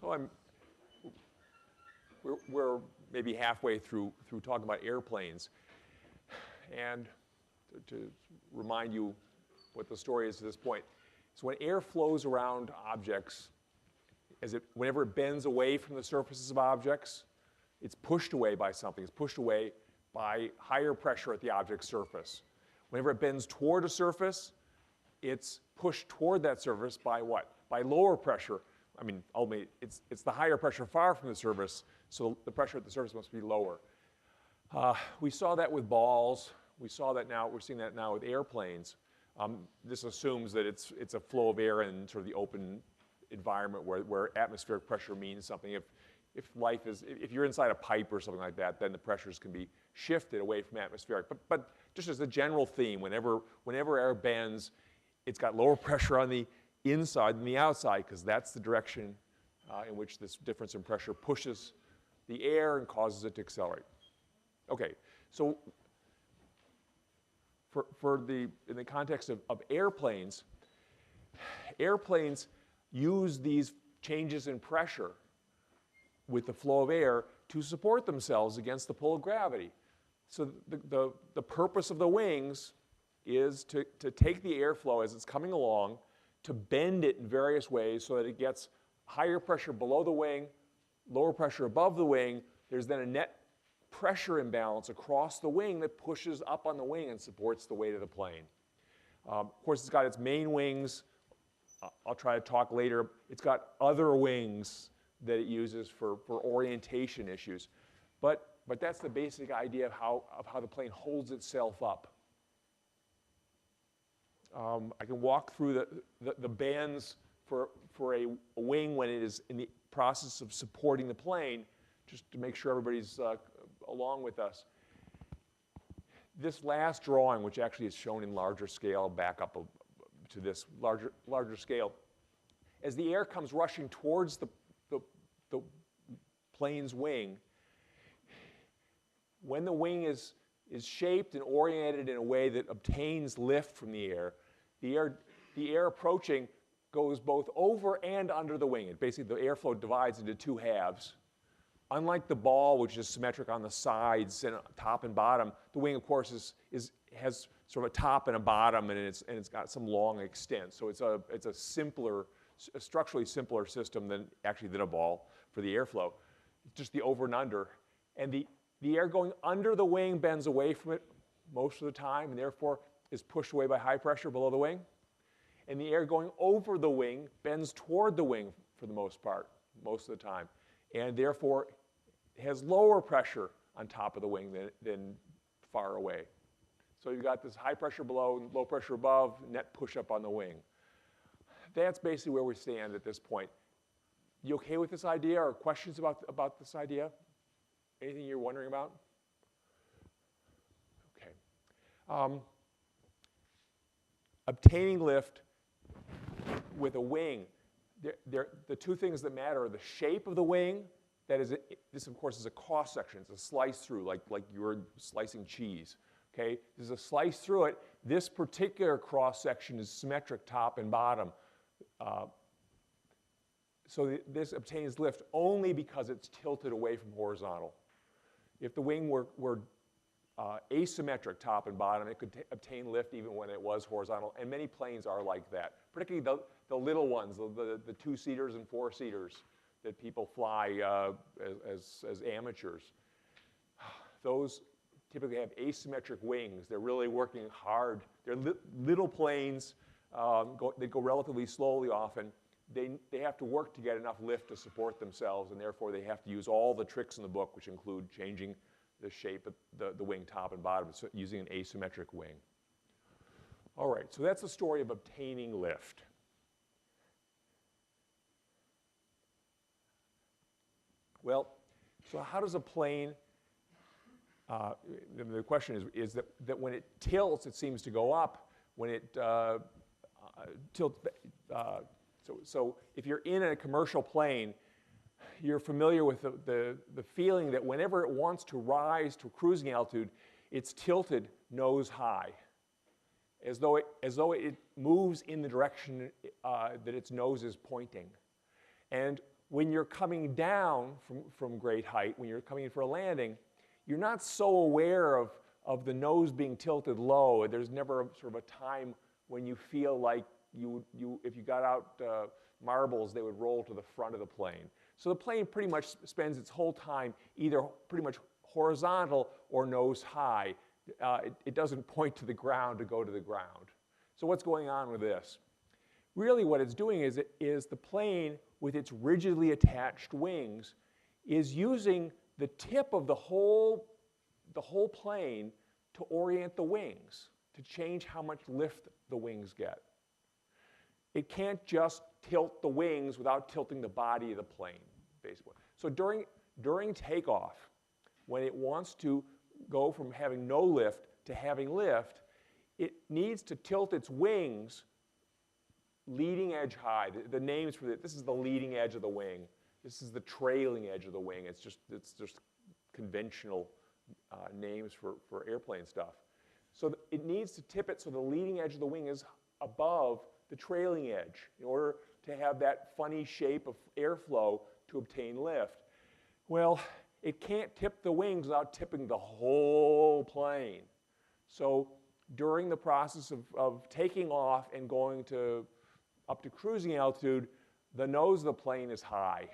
Well, we're maybe halfway through talking about airplanes. And to remind you what the story is at this point, so when air flows around objects, whenever it bends away from the surfaces of objects, it's pushed away by something. It's pushed away by higher pressure at the object's surface. Whenever it bends toward a surface, it's pushed toward that surface by what? By lower pressure. I mean, ultimately, it's the higher pressure far from the surface, so the pressure at the surface must be lower. We saw that with balls. We saw that now. We're seeing that now with airplanes. This assumes that it's a flow of air in sort of the open environment where atmospheric pressure means something. If you're inside a pipe or something like that, then the pressures can be shifted away from atmospheric. But just as a general theme, whenever air bends, it's got lower pressure on the inside than the outside, because that's the direction in which this difference in pressure pushes the air and causes it to accelerate. Okay, so in the context of airplanes, airplanes use these changes in pressure with the flow of air to support themselves against the pull of gravity. So the purpose of the wings is to take the airflow as it's coming along, to bend it in various ways so that it gets higher pressure below the wing, lower pressure above the wing. There's then a net pressure imbalance across the wing that pushes up on the wing and supports the weight of the plane. Of course, it's got its main wings. I'll try to talk later. It's got other wings that it uses for orientation issues. But that's the basic idea of how the plane holds itself up. I can walk through the bands for a wing when it is in the process of supporting the plane, just to make sure everybody's along with us. This last drawing, which actually is shown in larger scale, back up to this larger scale, as the air comes rushing towards the plane's wing, when the wing is shaped and oriented in a way that obtains lift from the air approaching goes both over and under the wing. Basically, the airflow divides into two halves. Unlike the ball, which is symmetric on the sides and top and bottom, the wing, of course, has sort of a top and a bottom, and it's got some long extent. So it's a structurally simpler system than a ball for the airflow. It's just the over and under, and the air going under the wing bends away from it most of the time, and therefore is pushed away by high pressure below the wing. And the air going over the wing bends toward the wing for the most part, most of the time, and therefore has lower pressure on top of the wing than far away. So you've got this high pressure below and low pressure above, net push up on the wing. That's basically where we stand at this point. You okay with this idea, or questions about this idea? Anything you're wondering about? Okay. Obtaining lift with a wing, the two things that matter are the shape of the wing. That is, this of course is a cross section. It's a slice through, like you're slicing cheese. Okay, there's a slice through it. This particular cross section is symmetric top and bottom. So this obtains lift only because it's tilted away from horizontal. If the wing were asymmetric top and bottom, it could obtain lift even when it was horizontal, and many planes are like that, particularly the little ones, the two-seaters and four-seaters that people fly as amateurs. Those typically have asymmetric wings. They're really working hard. They're little planes. They go relatively slowly often. They have to work to get enough lift to support themselves, and therefore they have to use all the tricks in the book, which include changing the shape of the wing top and bottom, so using an asymmetric wing. All right, so that's the story of obtaining lift. Well, so how does a plane, the question is that when it tilts, it seems to go up. When it tilts, so if you're in a commercial plane, you're familiar with the feeling that whenever it wants to rise to cruising altitude, it's tilted nose high, as though it moves in the direction that its nose is pointing. And when you're coming down from great height, when you're coming in for a landing, you're not so aware of the nose being tilted low. There's never sort of a time when you feel like if you got out marbles, they would roll to the front of the plane. So the plane pretty much spends its whole time either pretty much horizontal or nose high. It doesn't point to the ground to go to the ground. So what's going on with this? Really what it's doing is the plane with its rigidly attached wings is using the tip of the whole plane to orient the wings, to change how much lift the wings get. It can't just tilt the wings without tilting the body of the plane, basically. So during takeoff, when it wants to go from having no lift to having lift, it needs to tilt its wings leading edge high. The names for this is the leading edge of the wing. This is the trailing edge of the wing. It's just conventional names for airplane stuff. So it needs to tip it so the leading edge of the wing is above the trailing edge in order to have that funny shape of airflow to obtain lift. Well, it can't tip the wings without tipping the whole plane. So during the process of taking off and going up to cruising altitude, the nose of the plane is high.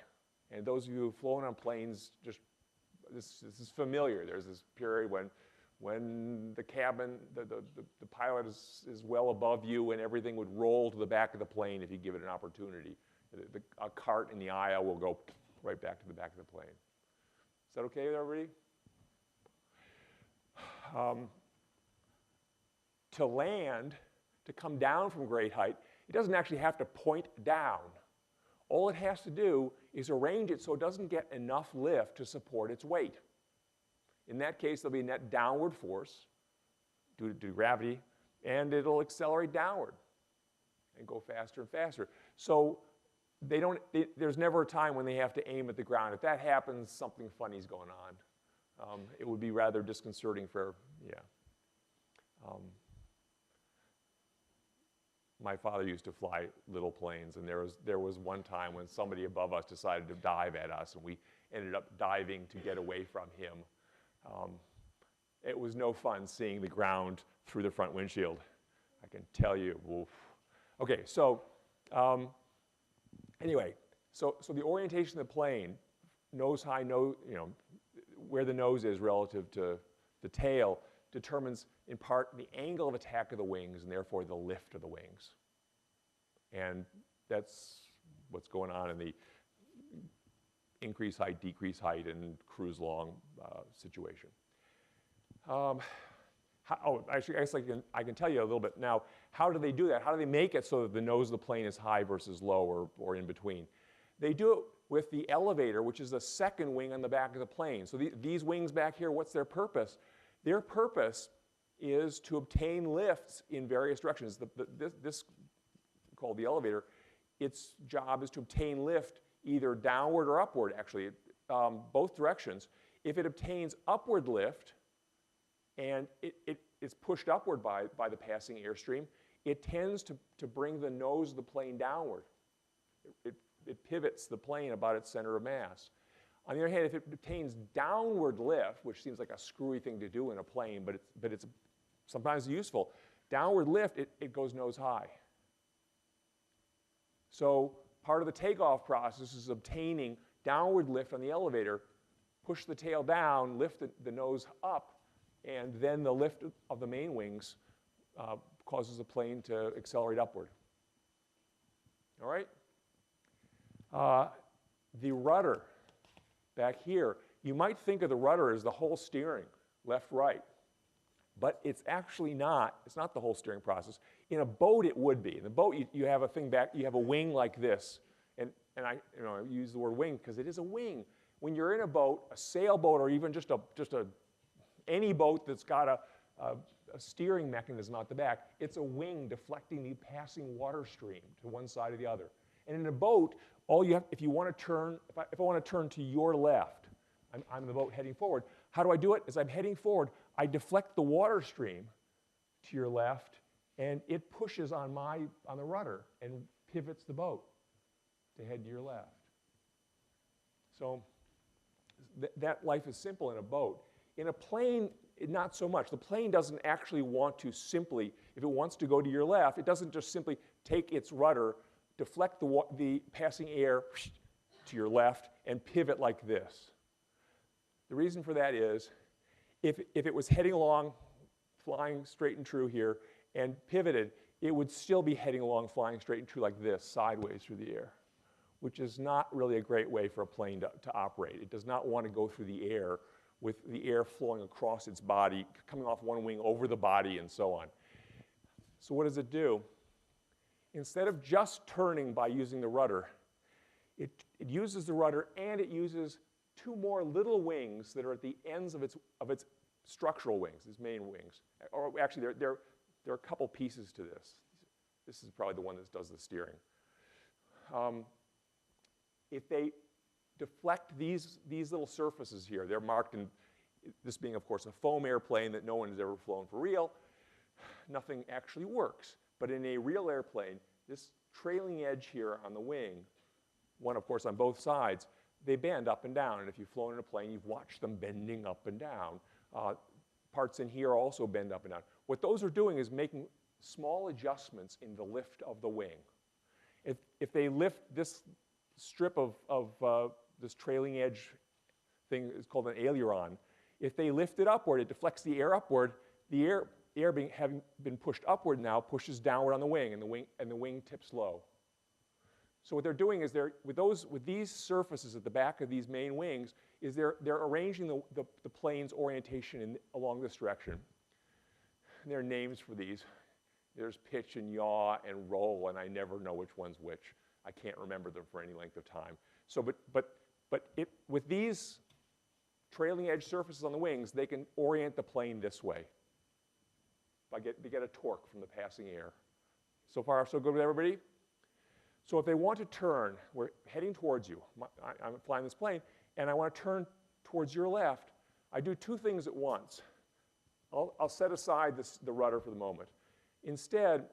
And those of you who've flown on planes, this is familiar. There's this period when the cabin, the pilot is well above you and everything would roll to the back of the plane if you give it an opportunity. A cart in the aisle will go right back to the back of the plane. Is that okay with everybody? To land, to come down from great height, it doesn't actually have to point down. All it has to do is arrange it so it doesn't get enough lift to support its weight. In that case, there'll be a net downward force due to gravity, and it'll accelerate downward and go faster and faster. So there's never a time when they have to aim at the ground. If that happens, something funny's going on. It would be rather disconcerting my father used to fly little planes, and there was one time when somebody above us decided to dive at us, and we ended up diving to get away from him. It was no fun seeing the ground through the front windshield, I can tell you. Oof. Okay, so anyway, so the orientation of the plane, nose high, where the nose is relative to the tail, determines in part the angle of attack of the wings and therefore the lift of the wings. And that's what's going on in the increase height, decrease height, and cruise long situation. Actually, I can tell you a little bit now. How do they do that? How do they make it so that the nose of the plane is high versus low or in between? They do it with the elevator, which is the second wing on the back of the plane. So these wings back here, what's their purpose? Their purpose is to obtain lifts in various directions. This called the elevator, its job is to obtain lift either downward or upward, actually, both directions. If it obtains upward lift and it is pushed upward by the passing airstream, it tends to bring the nose of the plane downward. It pivots the plane about its center of mass. On the other hand, if it obtains downward lift, which seems like a screwy thing to do in a plane, but it's sometimes useful, downward lift, it goes nose high. So part of the takeoff process is obtaining downward lift on the elevator, push the tail down, lift the nose up, and then the lift of the main wings causes the plane to accelerate upward. All right? The rudder back here, you might think of the rudder as the whole steering, left, right. But it's actually not. It's not the whole steering process. In a boat, it would be. In the boat, you have a thing back. You have a wing like this, and I use the word wing because it is a wing. When you're in a boat, a sailboat, or even just any boat that's got a steering mechanism out the back, it's a wing deflecting the passing water stream to one side or the other. And in a boat, if I want to turn to your left, I'm in the boat heading forward. How do I do it? As I'm heading forward, I deflect the water stream to your left, and it pushes on the rudder and pivots the boat to head to your left. So that life is simple in a boat. In a plane, not so much. The plane doesn't actually want to simply, if it wants to go to your left, it doesn't just simply take its rudder, deflect the passing air to your left, and pivot like this. The reason for that is, if it was heading along, flying straight and true here, and pivoted, it would still be heading along, flying straight and true like this, sideways through the air, which is not really a great way for a plane to operate. It does not want to go through the air with the air flowing across its body, coming off one wing over the body, and so on. So what does it do? Instead of just turning by using the rudder, it uses the rudder, and it uses two more little wings that are at the ends of its structural wings, its main wings. Or actually, there are a couple pieces to this. This is probably the one that does the steering. If they deflect these little surfaces here, they're marked in, this being, of course, a foam airplane that no one has ever flown for real, nothing actually works. But in a real airplane, this trailing edge here on the wing, one, of course, on both sides, they bend up and down. And if you've flown in a plane, you've watched them bending up and down. Parts in here also bend up and down. What those are doing is making small adjustments in the lift of the wing. If they lift this strip of this trailing edge thing is called an aileron. If they lift it upward, it deflects the air upward. The air having been pushed upward now pushes downward on the wing, and the wing tips low. So what they're doing is with these surfaces at the back of these main wings is they're arranging the plane's orientation along this direction. And there are names for these. There's pitch and yaw and roll, and I never know which one's which. I can't remember them for any length of time. So, with these trailing edge surfaces on the wings, they can orient the plane this way. They get a torque from the passing air. So far, so good with everybody? So if they want to turn, we're heading towards you. I'm flying this plane, and I want to turn towards your left. I do two things at once. I'll set aside the rudder for the moment. Instead,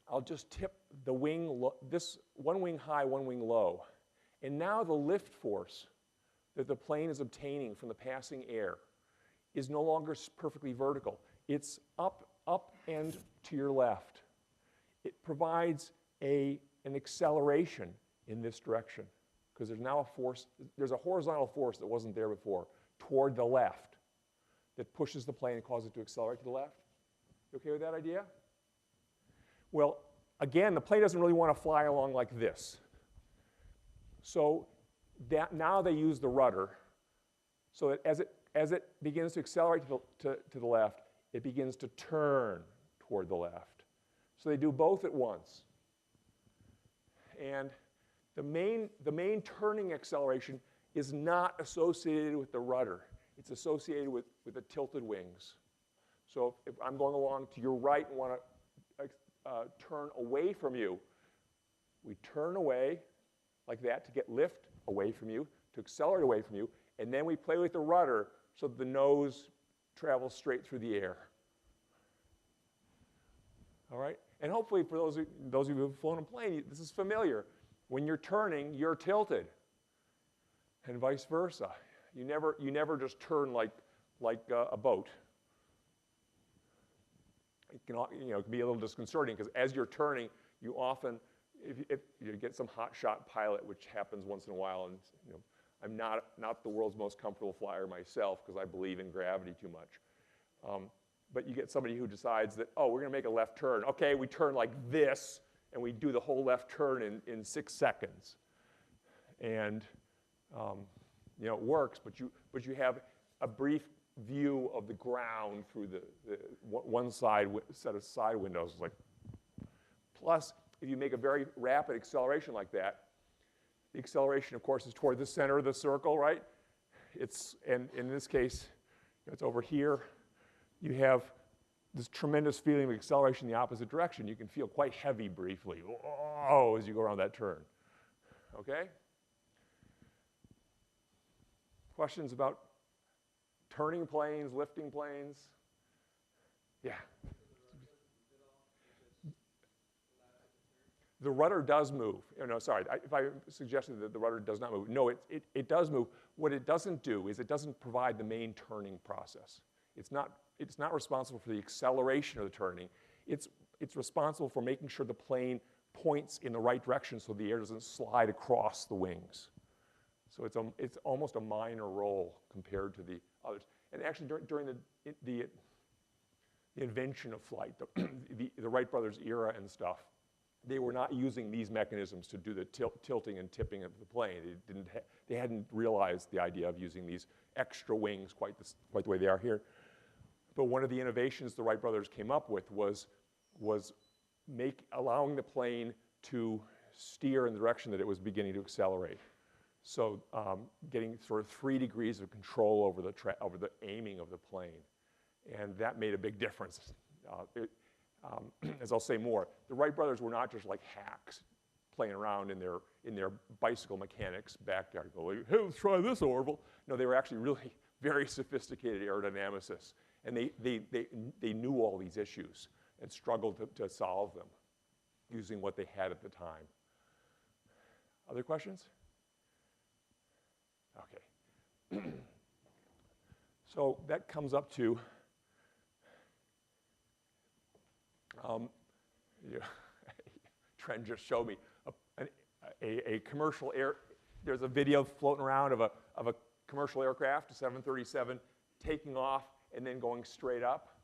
I'll just tip the wing, this one wing high, one wing low. And now the lift force that the plane is obtaining from the passing air is no longer perfectly vertical. It's up and to your left. It provides an acceleration in this direction because there's now a force, there's a horizontal force that wasn't there before toward the left that pushes the plane and causes it to accelerate to the left. You okay with that idea? Well, again, the plane doesn't really want to fly along like this. So now they use the rudder so that as it begins to accelerate to the left, it begins to turn toward the left. So they do both at once. And the main turning acceleration is not associated with the rudder. It's associated with the tilted wings. So if I'm going along to your right and want to turn away from you, we turn away like that to get lift away from you, to accelerate away from you, and then we play with the rudder so that the nose travels straight through the air. All right? And hopefully for those of you who have flown a plane, this is familiar. When you're turning, you're tilted, and vice versa. You never just turn like a boat. It can, it can be a little disconcerting because as you're turning, you often, if you get some hotshot pilot, which happens once in a while, and I'm not the world's most comfortable flyer myself because I believe in gravity too much. But you get somebody who decides that, oh, we're going to make a left turn. Okay, we turn like this, and we do the whole left turn in 6 seconds. And it works, but you have a brief view of the ground through the one side set of side windows. Like, plus, if you make a very rapid acceleration like that, the acceleration, of course, is toward the center of the circle, right? And in this case, it's over here. You have this tremendous feeling of acceleration in the opposite direction. You can feel quite heavy briefly, as you go around that turn. Okay? Questions about turning planes, lifting planes? Yeah. the rudder does move. Oh, no, sorry, if I suggested that the rudder does not move, no, it does move. What it doesn't do is it doesn't provide the main turning process. It's not responsible for the acceleration of the turning. It's responsible for making sure the plane points in the right direction so the air doesn't slide across the wings. So it's almost a minor role compared to the others. And actually during the invention of flight, the Wright brothers era and stuff, they were not using these mechanisms to do the tilting and tipping of the plane. They hadn't realized the idea of using these extra wings quite the way they are here. But one of the innovations the Wright brothers came up with was allowing the plane to steer in the direction that it was beginning to accelerate. So getting sort of 3 degrees of control over the aiming of the plane. And that made a big difference. As I'll say more, the Wright brothers were not just like hacks playing around in their bicycle mechanics backyard going, hey, let's try this orbital. No, they were actually really very sophisticated aerodynamicists. And they knew all these issues and struggled to solve them using what they had at the time. Other questions? Okay. So that comes up to Trent just showed me a commercial there's a video floating around of a commercial aircraft, a 737, taking off and then going straight up.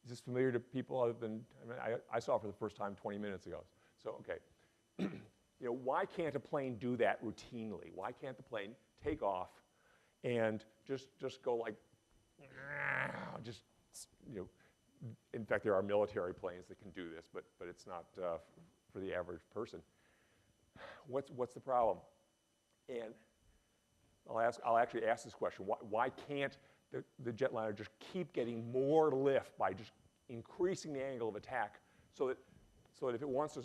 Is this familiar to people other than, I saw it for the first time 20 minutes ago. So, okay. Why can't a plane do that routinely? Why can't the plane take off and just go like, in fact, there are military planes that can do this, but it's not for the average person. What's the problem? And I'll actually ask this question: Why can't the jetliner just keep getting more lift by just increasing the angle of attack, so that if it wants to,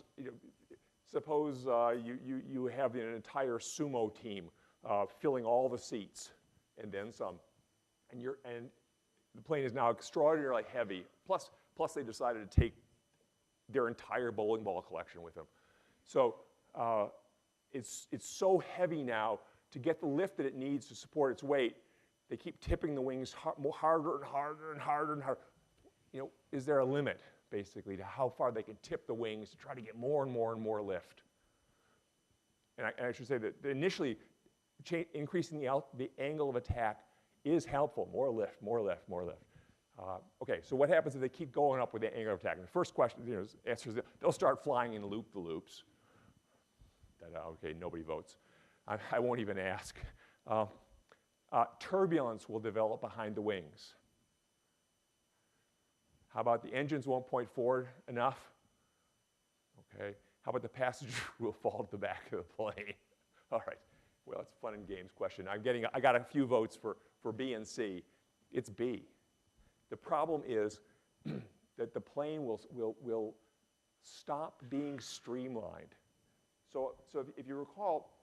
suppose you have an entire sumo team filling all the seats and then some, and the plane is now extraordinarily heavy. Plus they decided to take their entire bowling ball collection with them. So it's so heavy now, to get the lift that it needs to support its weight, they keep tipping the wings harder and harder and harder and harder. Is there a limit, basically, to how far they can tip the wings to try to get more and more and more lift? And I should say that initially, increasing the angle of attack is helpful. More lift, more lift, more lift. Okay, so what happens if they keep going up with the angle of attack? And the first question, answer is they'll start flying in loop-the-loops. Okay, nobody votes. I won't even ask. Turbulence will develop behind the wings. How about the engines won't point forward enough? Okay. How about the passenger will fall to the back of the plane? All right. Well, it's a fun and games question. I got a few votes for B and C. It's B. The problem is that the plane will stop being streamlined. So if you recall,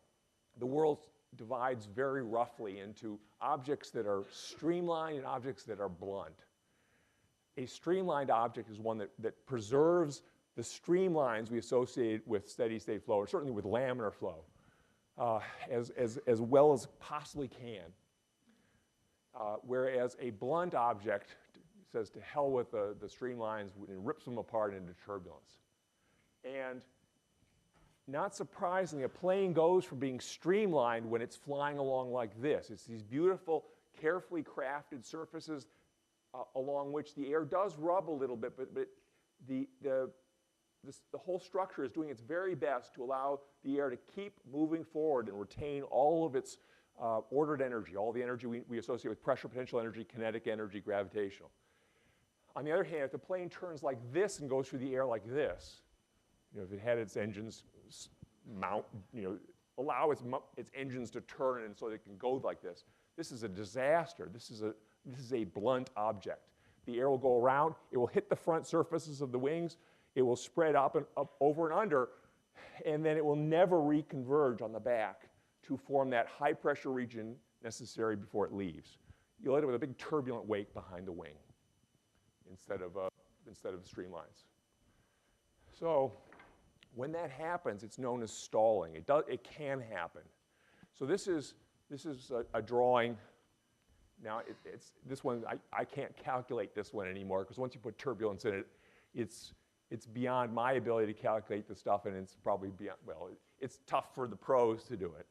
the world divides very roughly into objects that are streamlined and objects that are blunt. A streamlined object is one that preserves the streamlines we associate with steady state flow, or certainly with laminar flow, as well as possibly can. Whereas a blunt object says to hell with the streamlines and rips them apart into turbulence. And not surprisingly, a plane goes from being streamlined when it's flying along like this. It's these beautiful, carefully crafted surfaces along which the air does rub a little bit, but the whole structure is doing its very best to allow the air to keep moving forward and retain all of its ordered energy, all the energy we associate with pressure, potential energy, kinetic energy, gravitational. On the other hand, if the plane turns like this and goes through the air like this, if it had its engines allow its engines to turn and so it can go like this, this is a disaster. This is a blunt object. The air will go around, it will hit the front surfaces of the wings, it will spread up over and under, and then it will never reconverge on the back to form that high pressure region necessary before it leaves. You'll end up with a big turbulent wake behind the wing instead of streamlines. So When that happens, it's known as stalling. It can happen. So this is a drawing. Now, this one, I can't calculate this one anymore, because once you put turbulence in it, it's beyond my ability to calculate the stuff, and it's probably beyond, well, it's tough for the pros to do it.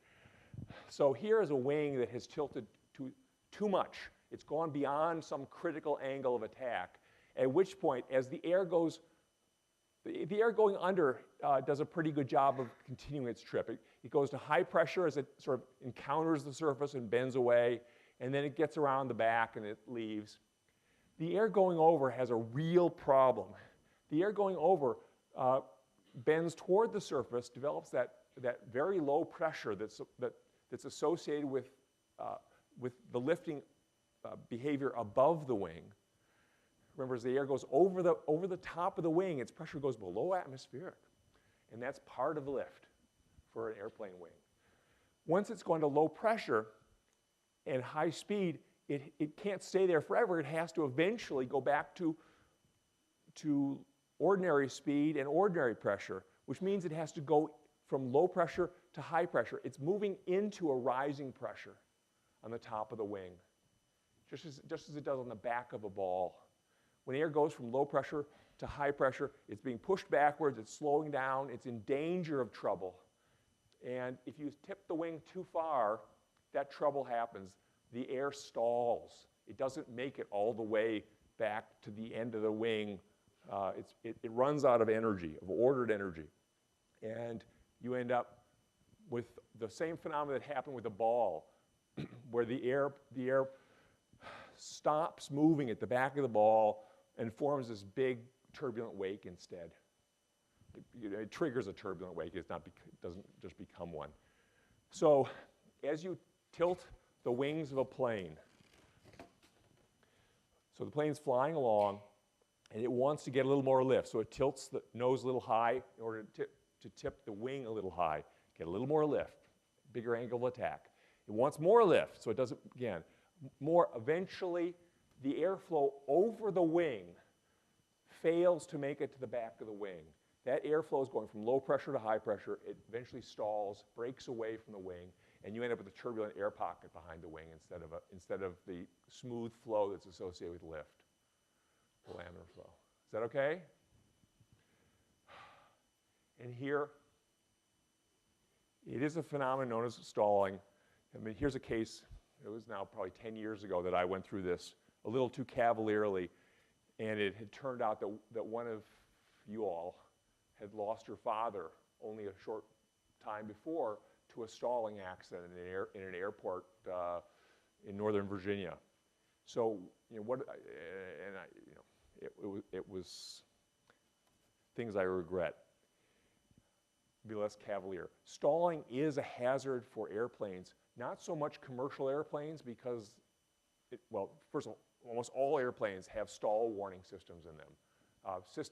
So here is a wing that has tilted too much. It's gone beyond some critical angle of attack, at which point, as the air going under does a pretty good job of continuing its trip. It goes to high pressure as it sort of encounters the surface and bends away, and then it gets around the back and it leaves. The air going over has a real problem. The air going over bends toward the surface, develops that very low pressure that's associated with the lifting behavior above the wing. Remember, as the air goes over the top of the wing, its pressure goes below atmospheric. And that's part of the lift for an airplane wing. Once it's gone to low pressure and high speed, it can't stay there forever. It has to eventually go back to ordinary speed and ordinary pressure, which means it has to go from low pressure to high pressure. It's moving into a rising pressure on the top of the wing, just as it does on the back of a ball. When air goes from low pressure to high pressure, it's being pushed backwards, it's slowing down, it's in danger of trouble. And if you tip the wing too far, that trouble happens. The air stalls. It doesn't make it all the way back to the end of the wing. It runs out of energy, of ordered energy. And you end up with the same phenomenon that happened with the ball, where the air stops moving at the back of the ball and forms this big turbulent wake instead. It triggers a turbulent wake. It doesn't just become one. So as you tilt the wings of a plane, so the plane's flying along, and it wants to get a little more lift, so it tilts the nose a little high in order to tip the wing a little high, get a little more lift, bigger angle of attack. It wants more lift, so it does it again. More, eventually, the airflow over the wing fails to make it to the back of the wing. That airflow is going from low pressure to high pressure. It eventually stalls, breaks away from the wing, and you end up with a turbulent air pocket behind the wing instead of the smooth flow that's associated with lift, the laminar flow. Is that okay? And here, it is a phenomenon known as stalling. I mean, here's a case, it was now probably 10 years ago that I went through this a little too cavalierly, and it had turned out that one of you all had lost her father only a short time before to a stalling accident in an airport in Northern Virginia. So, it was things I regret. Be less cavalier. Stalling is a hazard for airplanes, not so much commercial airplanes because, first of all, almost all airplanes have stall warning systems in them.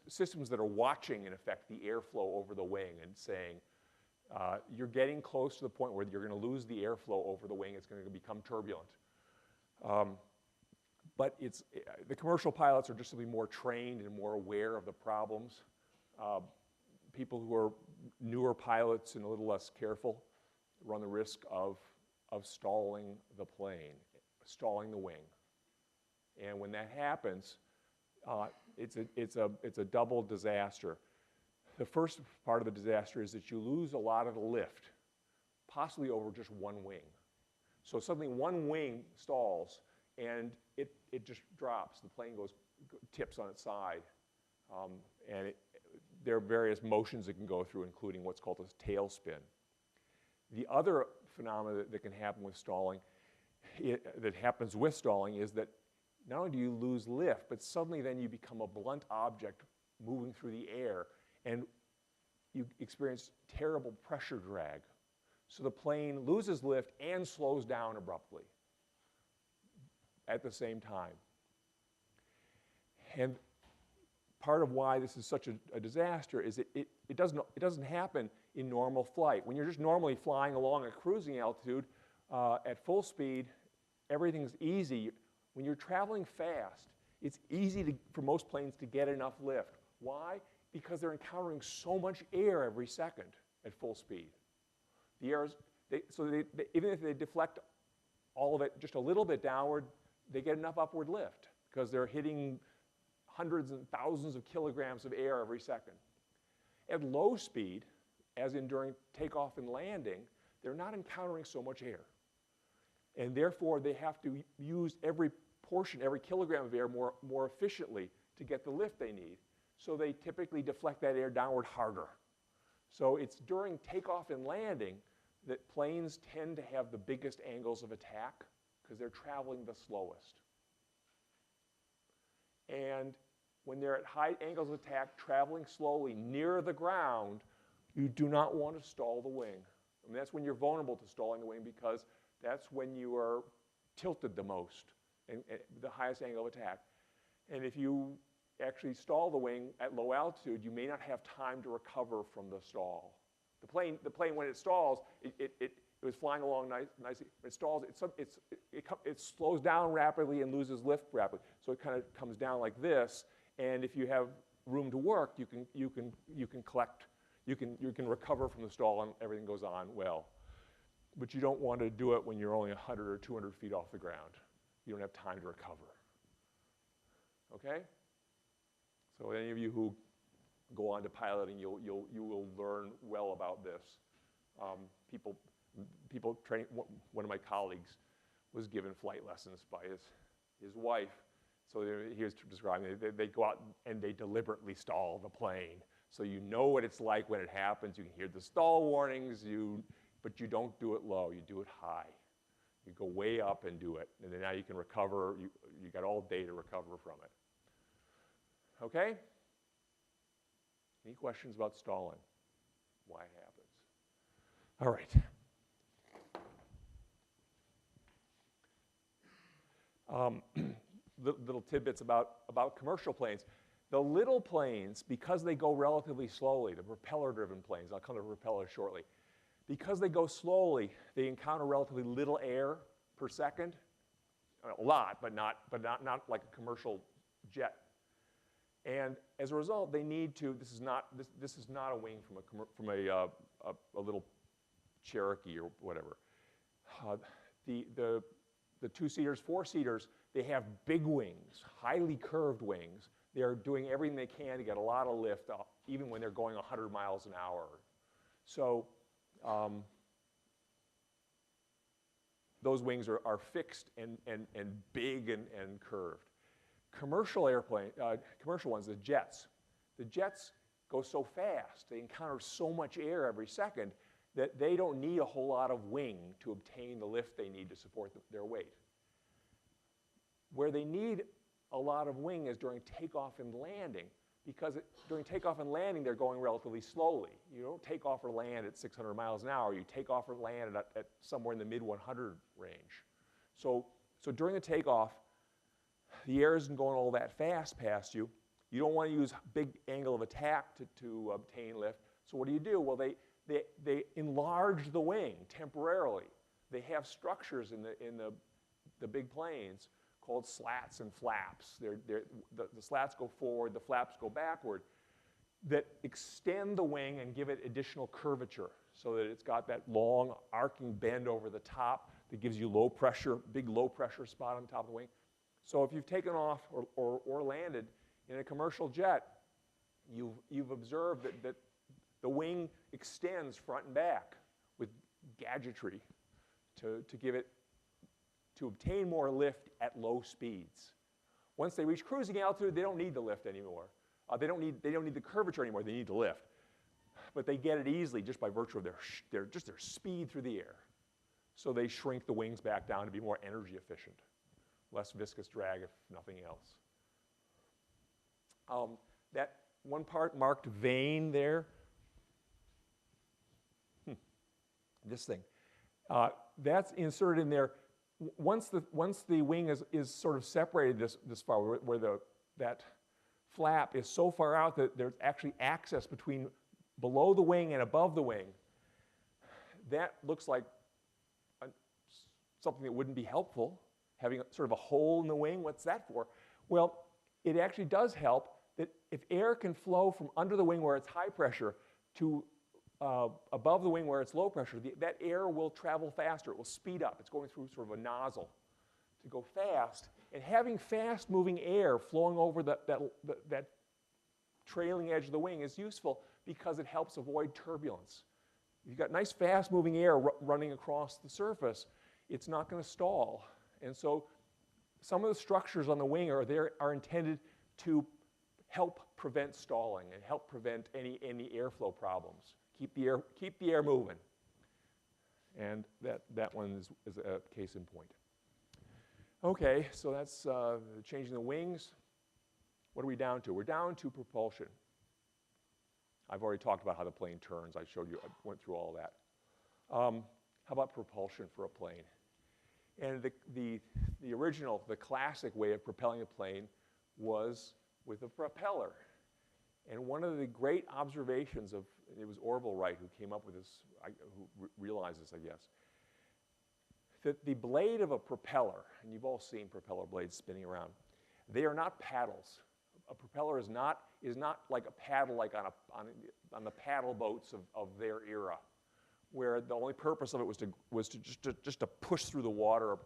Systems that are watching, in effect, the airflow over the wing and saying, you're getting close to the point where you're going to lose the airflow over the wing. It's going to become turbulent. But the commercial pilots are just simply more trained and more aware of the problems. People who are newer pilots and a little less careful run the risk of stalling the plane, stalling the wing. And when that happens, it's a double disaster. The first part of the disaster is that you lose a lot of the lift, possibly over just one wing. So suddenly one wing stalls, and it just drops. The plane tips on its side, and there are various motions it can go through, including what's called a tailspin. The other phenomenon that can happen with stalling, that happens with stalling, is that not only do you lose lift, but suddenly then you become a blunt object moving through the air, and you experience terrible pressure drag. So the plane loses lift and slows down abruptly at the same time. And part of why this is such a disaster is it doesn't happen in normal flight. When you're just normally flying along at cruising altitude at full speed, everything's easy. When you're traveling fast, it's easy for most planes to get enough lift. Why? because they're encountering so much air every second at full speed. The air is, even if they deflect all of it just a little bit downward, they get enough upward lift because they're hitting hundreds and thousands of kilograms of air every second. At low speed, as in during takeoff and landing, they're not encountering so much air. And therefore, they have to use every portion, every kilogram of air more efficiently to get the lift they need. So they typically deflect that air downward harder. So it's during takeoff and landing that planes tend to have the biggest angles of attack because they're traveling the slowest. And when they're at high angles of attack, traveling slowly near the ground, you do not want to stall the wing. I mean, that's when you're vulnerable to stalling the wing because that's when you are tilted the most and the highest angle of attack. And if you actually stall the wing at low altitude, you may not have time to recover from the stall. The plane when it stalls, it was flying along nicely. When it stalls, it slows down rapidly and loses lift rapidly. So it kind of comes down like this. And if you have room to work, you can collect, you can recover from the stall and everything goes on well. But you don't want to do it when you're only 100 or 200 feet off the ground. You don't have time to recover. Okay? So any of you who go on to piloting, you will learn well about this. People training. One of my colleagues was given flight lessons by his wife. So he was describing it. They go out and they deliberately stall the plane. So you know what it's like when it happens. You can hear the stall warnings, but you don't do it low. You do it high. You go way up and do it. And then now you can recover. You got all day to recover from it. Okay? Any questions about stalling? Why it happens? All right. Little tidbits about commercial planes. The little planes, because they go relatively slowly, the propeller-driven planes, I'll come to propellers shortly, because they go slowly, they encounter relatively little air per second. A lot, but not like a commercial jet. And as a result, they need to. This is not a wing from a little Cherokee or whatever. The two-seaters, four-seaters, they have big wings, highly curved wings. They're doing everything they can to get a lot of lift, even when they're going 100 miles an hour. So those wings are fixed and big and curved. Commercial ones, the jets go so fast, they encounter so much air every second that they don't need a whole lot of wing to obtain the lift they need to support their weight. Where they need a lot of wing is during takeoff and landing, because during takeoff and landing, they're going relatively slowly. You don't take off or land at 600 miles an hour. You take off or land at somewhere in the mid-100 range. So during the takeoff, the air isn't going all that fast past you. You don't want to use big angle of attack to obtain lift. So what do? Well, they enlarge the wing temporarily. They have structures in the big planes called slats and flaps. The slats go forward, the flaps go backward, that extend the wing and give it additional curvature so that it's got that long arcing bend over the top that gives you low pressure, big low pressure spot on top of the wing. So if you've taken off or landed in a commercial jet, you've observed that the wing extends front and back with gadgetry to obtain more lift at low speeds. Once they reach cruising altitude, they don't need the lift anymore. They don't need the curvature anymore. They need the lift, but they get it easily just by virtue of their speed through the air. So they shrink the wings back down to be more energy efficient, less viscous drag if nothing else. That one part marked vane there. This thing, that's inserted in there. Once the wing is sort of separated this far, where that flap is so far out that there's actually access between below the wing and above the wing, that looks like something that wouldn't be helpful, having sort of a hole in the wing. What's that for? Well, it actually does help. that if air can flow from under the wing where it's high pressure to above the wing where it's low pressure, that air will travel faster. It will speed up. It's going through sort of a nozzle to go fast. And having fast-moving air flowing over that trailing edge of the wing is useful because it helps avoid turbulence. If you've got nice fast-moving air running across the surface, it's not going to stall. And so some of the structures on the wing are intended to help prevent stalling and help prevent any airflow problems. Keep the air moving. And that one is a case in point. Okay, so that's changing the wings. What are we down to? We're down to propulsion. I've already talked about how the plane turns. I showed you, I went through all that. How about propulsion for a plane? And the original, the classic way of propelling a plane was with a propeller. And one of the great observations of, it was Orville Wright who came up with this, who realized this, I guess, that the blade of a propeller, and you've all seen propeller blades spinning around, they are not paddles. A propeller is not like a paddle like on the paddle boats of their era, where the only purpose of it was just to push through the water.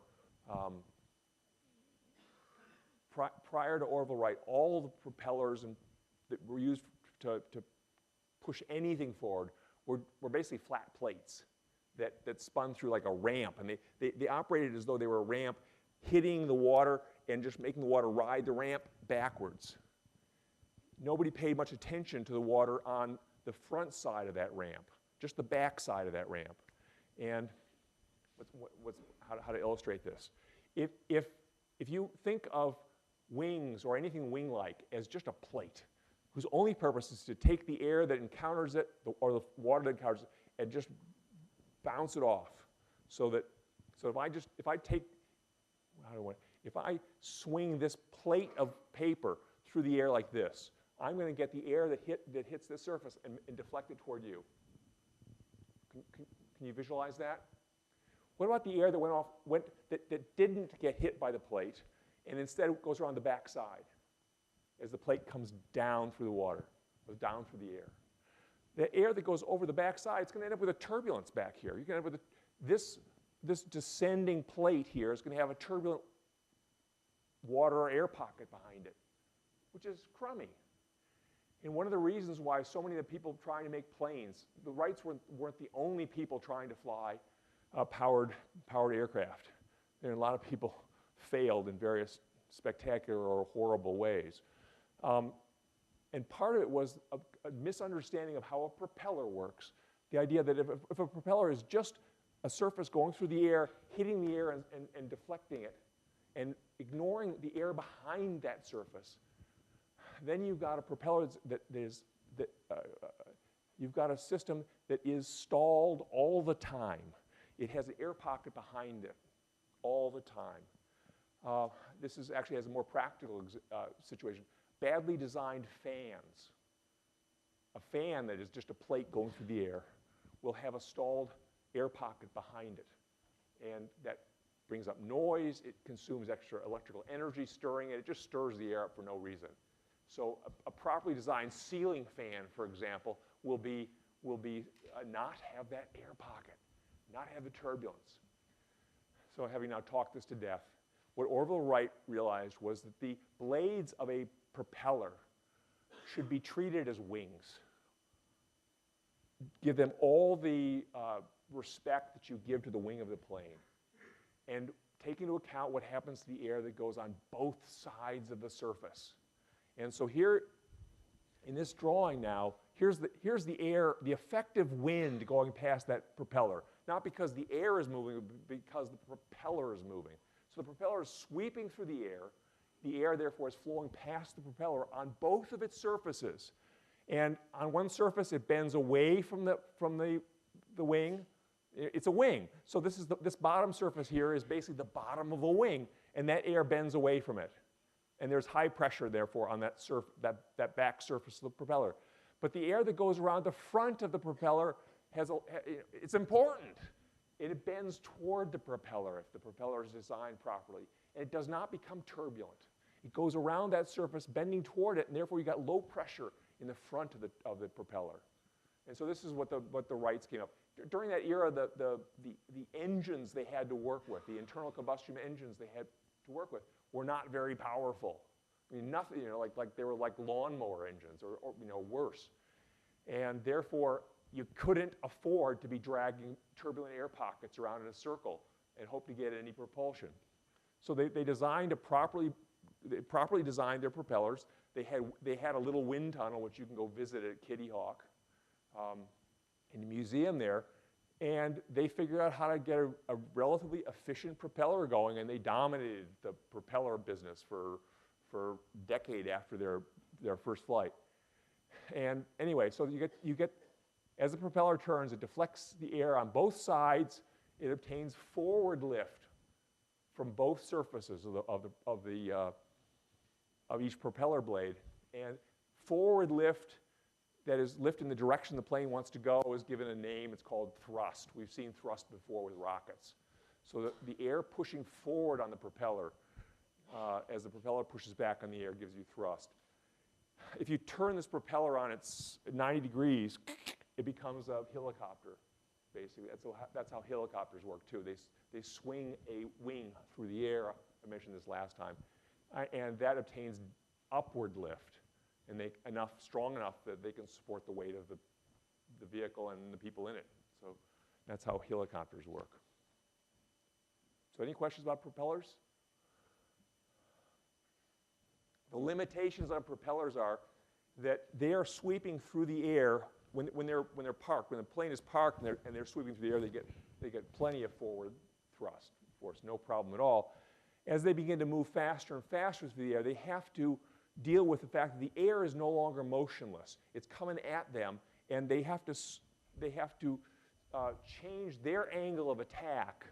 Prior to Orville Wright, all the propellers that were used to push anything forward were basically flat plates that spun through like a ramp, and they operated as though they were a ramp, hitting the water and just making the water ride the ramp backwards. Nobody paid much attention to the water on the front side of that ramp, just the back side of that ramp. And how to illustrate this? If you think of wings or anything wing-like as just a plate whose only purpose is to take the air that encounters it or the water that encounters it and just bounce it off, so if I swing this plate of paper through the air like this, I'm going to get the air that hits this surface and deflect it toward you. Can you visualize that? What about the air that that didn't get hit by the plate and instead goes around the back side as the plate comes down through the water, goes down through the air? The air that goes over the back side, it's going to end up with a turbulence back here. You're going to end up with this descending plate here is going to have a turbulent water or air pocket behind it, which is crummy. And one of the reasons why so many of the people trying to make planes, the Wrights weren't the only people trying to fly powered aircraft. There are a lot of people failed in various spectacular or horrible ways. And part of it was a misunderstanding of how a propeller works. The idea that if a propeller is just a surface going through the air, hitting the air and deflecting it, and ignoring the air behind that surface, then you've got a propeller you've got a system that is stalled all the time. It has an air pocket behind it all the time. This actually has a more practical situation. Badly designed fans. A fan that is just a plate going through the air will have a stalled air pocket behind it. And that brings up noise. It consumes extra electrical energy stirring it. It just stirs the air up for no reason. So a properly designed ceiling fan, for example, will not have that air pocket, not have the turbulence. So having now talked this to death, what Orville Wright realized was that the blades of a propeller should be treated as wings. Give them all the respect that you give to the wing of the plane. And take into account what happens to the air that goes on both sides of the surface. And so here, in this drawing now, here's the air, the effective wind going past that propeller. Not because the air is moving, but because the propeller is moving. So the propeller is sweeping through the air. The air, therefore, is flowing past the propeller on both of its surfaces. And on one surface, it bends away from the wing. It's a wing. So this bottom surface here is basically the bottom of a wing, and that air bends away from it. And there's high pressure, therefore, on that back surface of the propeller. But the air that goes around the front of the propeller it's important. It bends toward the propeller if the propeller is designed properly. And it does not become turbulent. It goes around that surface, bending toward it, and therefore you got low pressure in the front of the propeller. And so this is what the Wrights came up. During that era, the engines they had to work with, the internal combustion engines they had to work with, were not very powerful. I mean, nothing, like they were like lawnmower engines or worse. And therefore, you couldn't afford to be dragging turbulent air pockets around in a circle and hope to get any propulsion. So they properly designed their propellers. They had a little wind tunnel, which you can go visit at Kitty Hawk in the museum there. And they figured out how to get a relatively efficient propeller going, and they dominated the propeller business for a decade after their first flight. And anyway, so you get as the propeller turns, it deflects the air on both sides. It obtains forward lift from both surfaces of each propeller blade. And forward lift, that is lift in the direction the plane wants to go, is given a name. It's called thrust. We've seen thrust before with rockets. So the air pushing forward on the propeller as the propeller pushes back on the air gives you thrust. If you turn this propeller on its 90 degrees, it becomes a helicopter, basically. That's how helicopters work, too. They swing a wing through the air. I mentioned this last time. And that obtains upward lift, and strong enough that they can support the weight of the vehicle and the people in it. So that's how helicopters work. So any questions about propellers? The limitations on propellers are that they are sweeping through the air when they're parked. When the plane is parked and they're sweeping through the air, they get plenty of forward thrust force, no problem at all. As they begin to move faster and faster through the air, they have to deal with the fact that the air is no longer motionless. It's coming at them, and they have to change their angle of attack.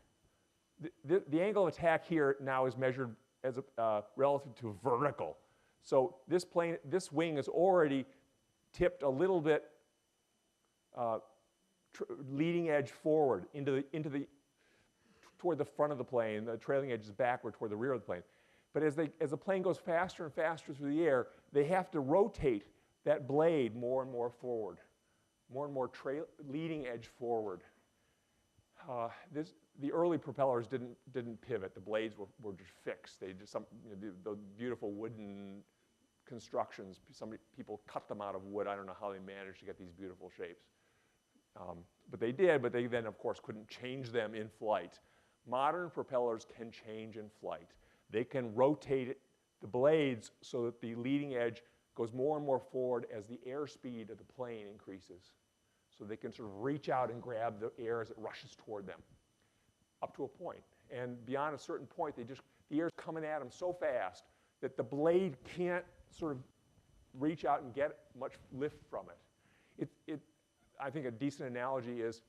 The angle of attack here now is measured as relative to vertical. So this wing is already tipped a little bit leading edge forward toward the front of the plane. The trailing edge is backward toward the rear of the plane. But as the plane goes faster and faster through the air, they have to rotate that blade more and more forward, more and more leading edge forward. The early propellers didn't pivot. The blades were just fixed. They just the beautiful wooden constructions. People cut them out of wood. I don't know how they managed to get these beautiful shapes. But they did, but they then, of course, couldn't change them in flight. Modern propellers can change in flight. They can rotate the blades so that the leading edge goes more and more forward as the airspeed of the plane increases. So they can sort of reach out and grab the air as it rushes toward them, up to a point. And beyond a certain point, the air's coming at them so fast that the blade can't sort of reach out and get much lift from it. I think a decent analogy is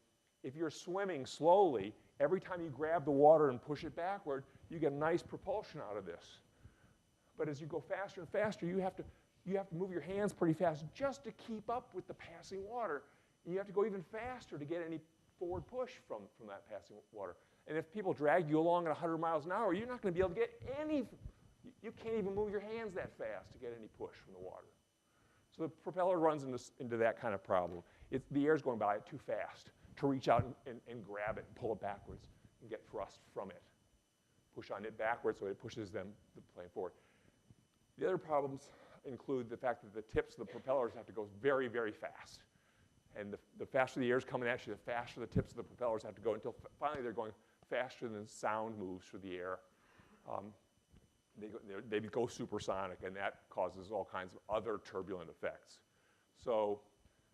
if you're swimming slowly, every time you grab the water and push it backward, you get nice propulsion out of this. But as you go faster and faster, you have to move your hands pretty fast just to keep up with the passing water. And you have to go even faster to get any forward push from that passing water. And if people drag you along at 100 miles an hour, you're not going to be able to get any, you can't even move your hands that fast to get any push from the water. So the propeller runs into that kind of problem. The air's going by it too fast to reach out and grab it and pull it backwards and get thrust from it. Push on it backwards so it pushes the plane forward. The other problems include the fact that the tips of the propellers have to go very, very fast. And the faster the air's coming at you, the faster the tips of the propellers have to go until finally they're going faster than sound moves through the air. They go supersonic, and that causes all kinds of other turbulent effects. So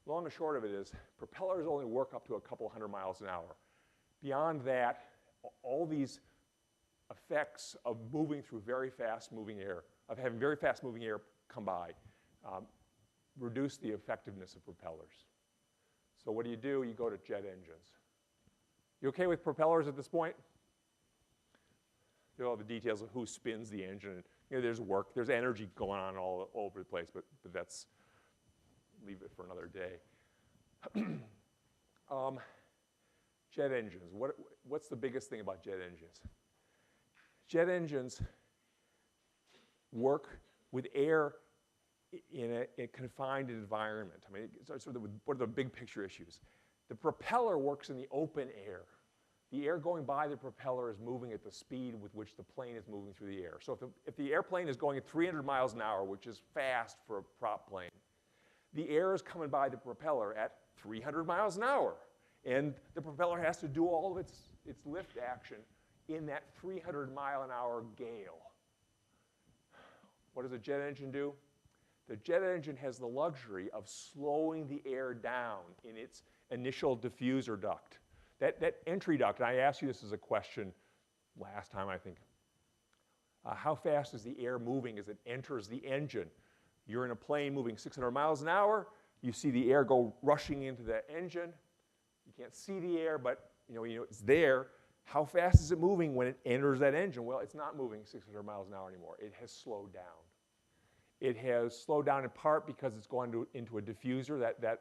long and short of it is propellers only work up to a couple hundred miles an hour. Beyond that, all these effects of moving through very fast-moving air, of having very fast-moving air come by, reduce the effectiveness of propellers. So what do? You go to jet engines. You okay with propellers at this point? You know all the details of who spins the engine. There's energy going on all over the place, but that's, leave it for another day. Jet engines. What's the biggest thing about jet engines? Jet engines work with air in a confined environment? I mean, what are the big picture issues? The propeller works in the open air. The air going by the propeller is moving at the speed with which the plane is moving through the air. So if the airplane is going at 300 miles an hour, which is fast for a prop plane, the air is coming by the propeller at 300 miles an hour. And the propeller has to do all of its lift action in that 300 mile an hour gale. What does a jet engine do? The jet engine has the luxury of slowing the air down in its initial diffuser duct. That entry duct, and I asked you this as a question last time, I think. How fast is the air moving as it enters the engine? You're in a plane moving 600 miles an hour. You see the air go rushing into the engine. You can't see the air, but you know it's there. How fast is it moving when it enters that engine? Well, it's not moving 600 miles an hour anymore. It has slowed down. It has slowed down in part because it's gone into a diffuser, that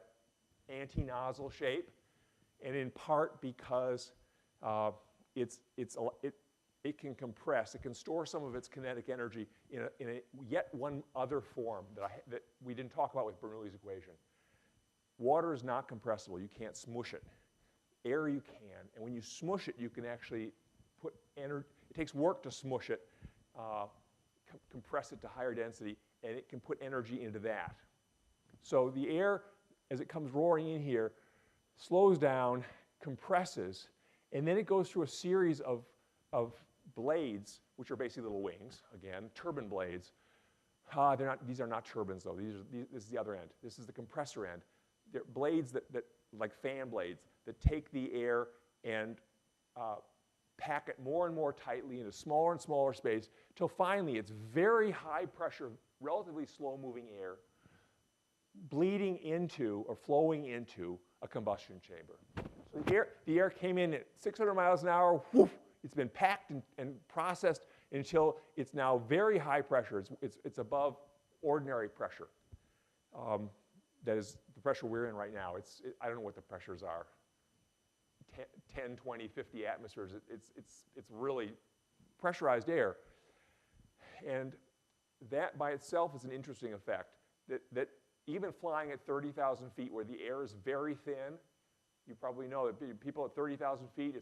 anti-nozzle shape, and in part because it can compress. It can store some of its kinetic energy in a yet one other form that we didn't talk about with Bernoulli's equation. Water is not compressible. You can't smush it. Air you can, and when you smush it, you can actually put energy. It takes work to smush it, compress it to higher density, and it can put energy into that. So the air, as it comes roaring in here, slows down, compresses, and then it goes through a series of blades, which are basically little wings, again, turbine blades. These are not turbines, though. This is the other end. This is the compressor end. They're blades that like fan blades, that take the air and pack it more and more tightly into smaller and smaller space, till finally it's very high pressure, relatively slow-moving air, bleeding into or flowing into a combustion chamber. So the air came in at 600 miles an hour, whoosh, it's been packed and processed until it's now very high pressure. It's above ordinary pressure. That is the pressure we're in right now. I don't know what the pressures are. 10, 20, 50 atmospheres. It's really pressurized air. And that by itself is an interesting effect. That even flying at 30,000 feet where the air is very thin, you probably know that people at 30,000 feet,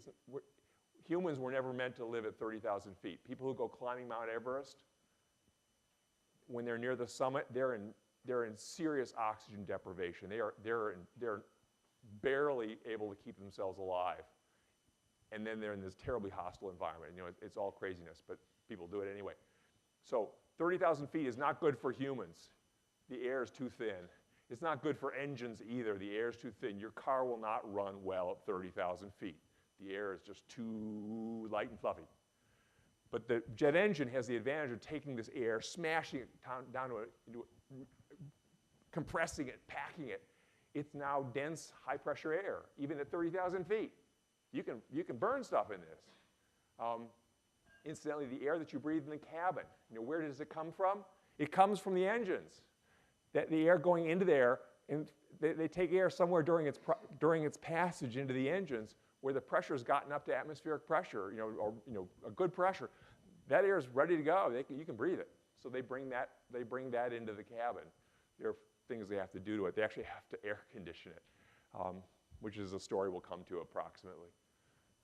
humans were never meant to live at 30,000 feet. People who go climbing Mount Everest, when they're near the summit, they're in serious oxygen deprivation. They're barely able to keep themselves alive. And then they're in this terribly hostile environment. You know, it's all craziness, but people do it anyway. So 30,000 feet is not good for humans. The air is too thin. It's not good for engines either. The air is too thin. Your car will not run well at 30,000 feet. The air is just too light and fluffy. But the jet engine has the advantage of taking this air, smashing it down into compressing it, packing it. It's now dense, high-pressure air, even at 30,000 feet. You can burn stuff in this. Incidentally, the air that you breathe in the cabin, where does it come from? It comes from the engines. The air going into there, and they take air somewhere during its passage into the engines where the pressure has gotten up to atmospheric pressure, or a good pressure. That air is ready to go. You can breathe it. So they bring that into the cabin. There are things they have to do to it. They actually have to air condition it, which is a story we'll come to approximately.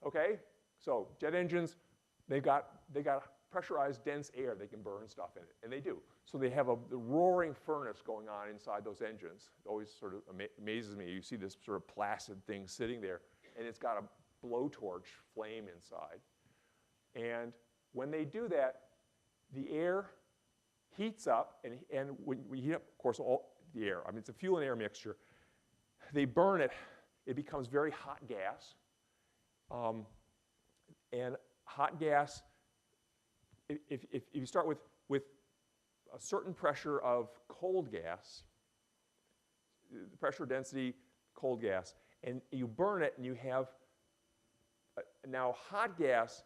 Okay, so jet engines, they got pressurized dense air. They can burn stuff in it, and they do. So they have the roaring furnace going on inside those engines. It always sort of amazes me. You see this sort of placid thing sitting there, and it's got a blowtorch flame inside. And when they do that, the air heats up, and when we heat up, of course, all the air. I mean, it's a fuel and air mixture. They burn it. It becomes very hot gas. And hot gas, if you start with a certain pressure of cold gas, the pressure density cold gas, and you burn it, and you have now hot gas,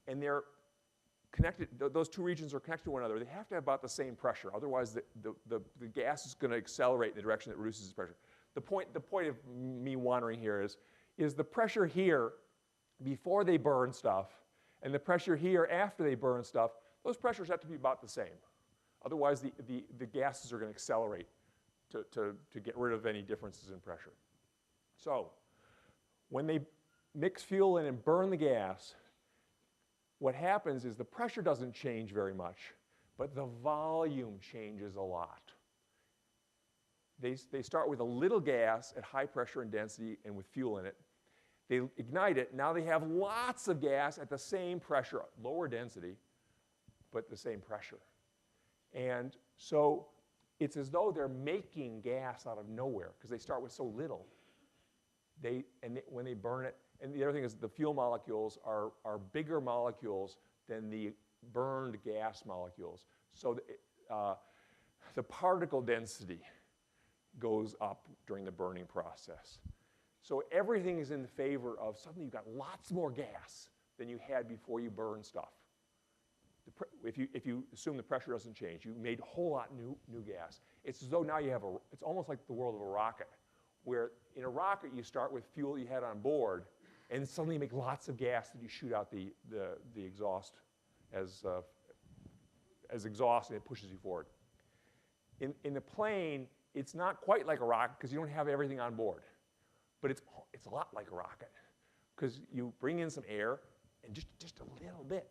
and they're connected. Those two regions are connected to one another. They have to have about the same pressure. Otherwise, the gas is going to accelerate in the direction that reduces its pressure. The point of me wandering here is the pressure here before they burn stuff and the pressure here after they burn stuff, those pressures have to be about the same. Otherwise, the gases are going to accelerate to get rid of any differences in pressure. So when they mix fuel in and burn the gas, what happens is the pressure doesn't change very much, but the volume changes a lot. They start with a little gas at high pressure and density and with fuel in it. They ignite it. Now they have lots of gas at the same pressure, lower density, but the same pressure. And so it's as though they're making gas out of nowhere because they start with so little. When they burn it, and the other thing is the fuel molecules are bigger molecules than the burned gas molecules. So the particle density goes up during the burning process. So everything is in favor of suddenly you've got lots more gas than you had before you burn stuff. If you assume the pressure doesn't change, you made a whole lot new gas. It's as though now you have it's almost like the world of a rocket, where in a rocket you start with fuel you had on board, and suddenly you make lots of gas that you shoot out the exhaust as exhaust, and it pushes you forward. In the plane, it's not quite like a rocket because you don't have everything on board, but it's a lot like a rocket because you bring in some air and just a little bit,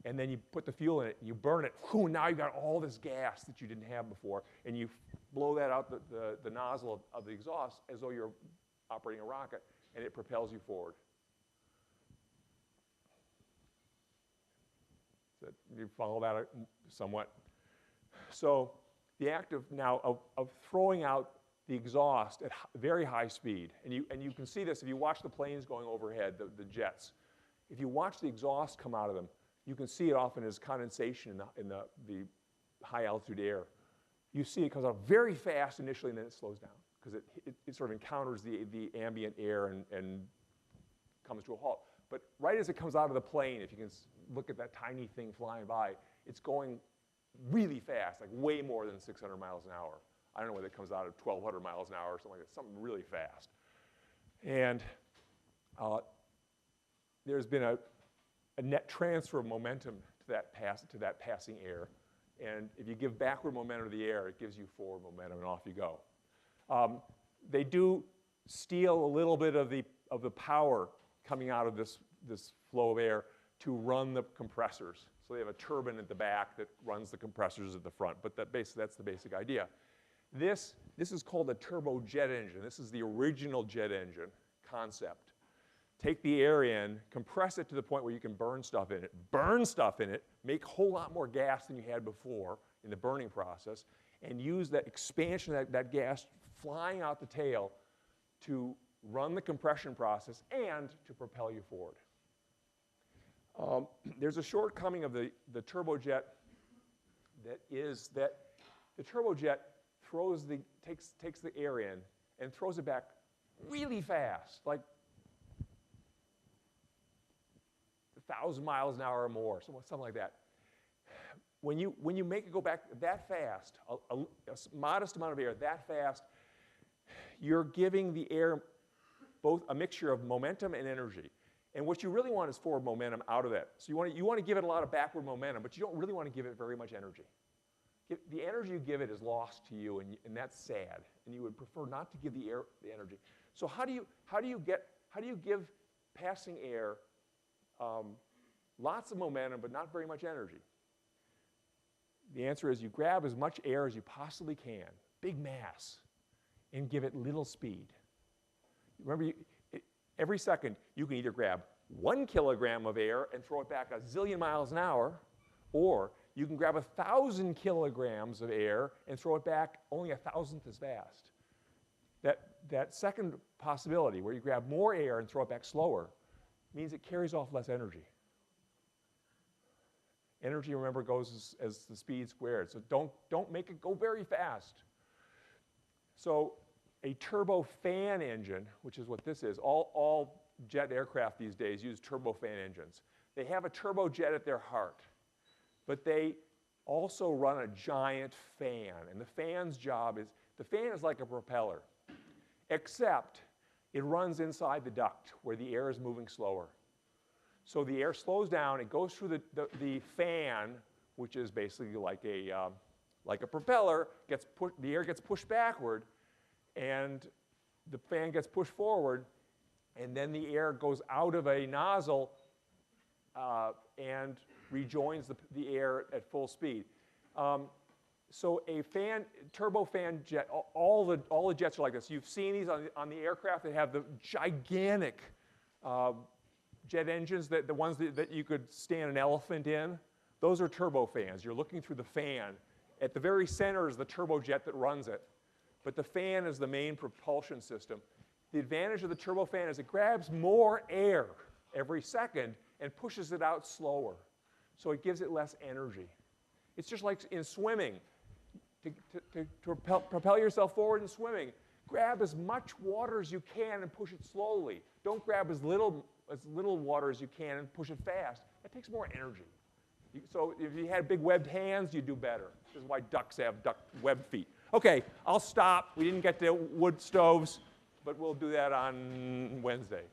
and then you put the fuel in it, and you burn it. Whew, now you've got all this gas that you didn't have before, and you blow that out the nozzle of the exhaust as though you're operating a rocket, and it propels you forward. So you follow that somewhat? So the act of throwing out the exhaust at very high speed, and you can see this if you watch the planes going overhead, the jets. If you watch the exhaust come out of them, you can see it often as condensation in the high altitude air. You see it comes out very fast initially, and then it slows down because it sort of encounters the ambient air and comes to a halt. But right as it comes out of the plane, if you can look at that tiny thing flying by, it's going really fast, like way more than 600 miles an hour. I don't know whether it comes out at 1,200 miles an hour or something like that, something really fast. And there's been a net transfer of momentum to that passing air. And if you give backward momentum to the air, it gives you forward momentum, and off you go. They do steal a little bit of the power coming out of this flow of air to run the compressors. So they have a turbine at the back that runs the compressors at the front, but that's the basic idea. This is called a turbojet engine. This is the original jet engine concept. Take the air in, compress it to the point where you can burn stuff in it, make a whole lot more gas than you had before in the burning process, and use that expansion of that gas flying out the tail to run the compression process and to propel you forward. There's a shortcoming of the turbojet that is that the turbojet takes the air in and throws it back really fast, like 1,000 miles an hour or more, something like that. When you make it go back that fast, a modest amount of air that fast, you're giving the air both a mixture of momentum and energy. And what you really want is forward momentum out of that. So you want to give it a lot of backward momentum, but you don't really want to give it very much energy. The energy you give it is lost to you, and that's sad. And you would prefer not to give the air the energy. So how do you give passing air lots of momentum but not very much energy? The answer is you grab as much air as you possibly can, big mass, and give it little speed. Remember, every second you can either grab 1 kilogram of air and throw it back a zillion miles an hour, or you can grab 1,000 kilograms of air and throw it back only 1,000th as fast. That second possibility, where you grab more air and throw it back slower, means it carries off less energy. Energy, remember, goes as the speed squared. So don't make it go very fast. So a turbofan engine, which is what this is, all jet aircraft these days use turbofan engines. They have a turbojet at their heart, but they also run a giant fan. And the fan's job is, the fan is like a propeller, except it runs inside the duct where the air is moving slower. So the air slows down, it goes through the fan, which is basically like a like a propeller, the air gets pushed backward, and the fan gets pushed forward, and then the air goes out of a nozzle and rejoins the air at full speed. So a turbofan jet, all the jets are like this. You've seen these on the aircraft that have the gigantic jet engines, the ones that you could stand an elephant in. Those are turbofans. You're looking through the fan. At the very center is the turbojet that runs it. But the fan is the main propulsion system. The advantage of the turbofan is it grabs more air every second and pushes it out slower. So it gives it less energy. It's just like in swimming. To propel yourself forward in swimming, grab as much water as you can and push it slowly. Don't grab as little water as you can and push it fast. That takes more energy. So if you had big webbed hands, you'd do better. This is why ducks have webbed feet. Okay, I'll stop. We didn't get to wood stoves, but we'll do that on Wednesday.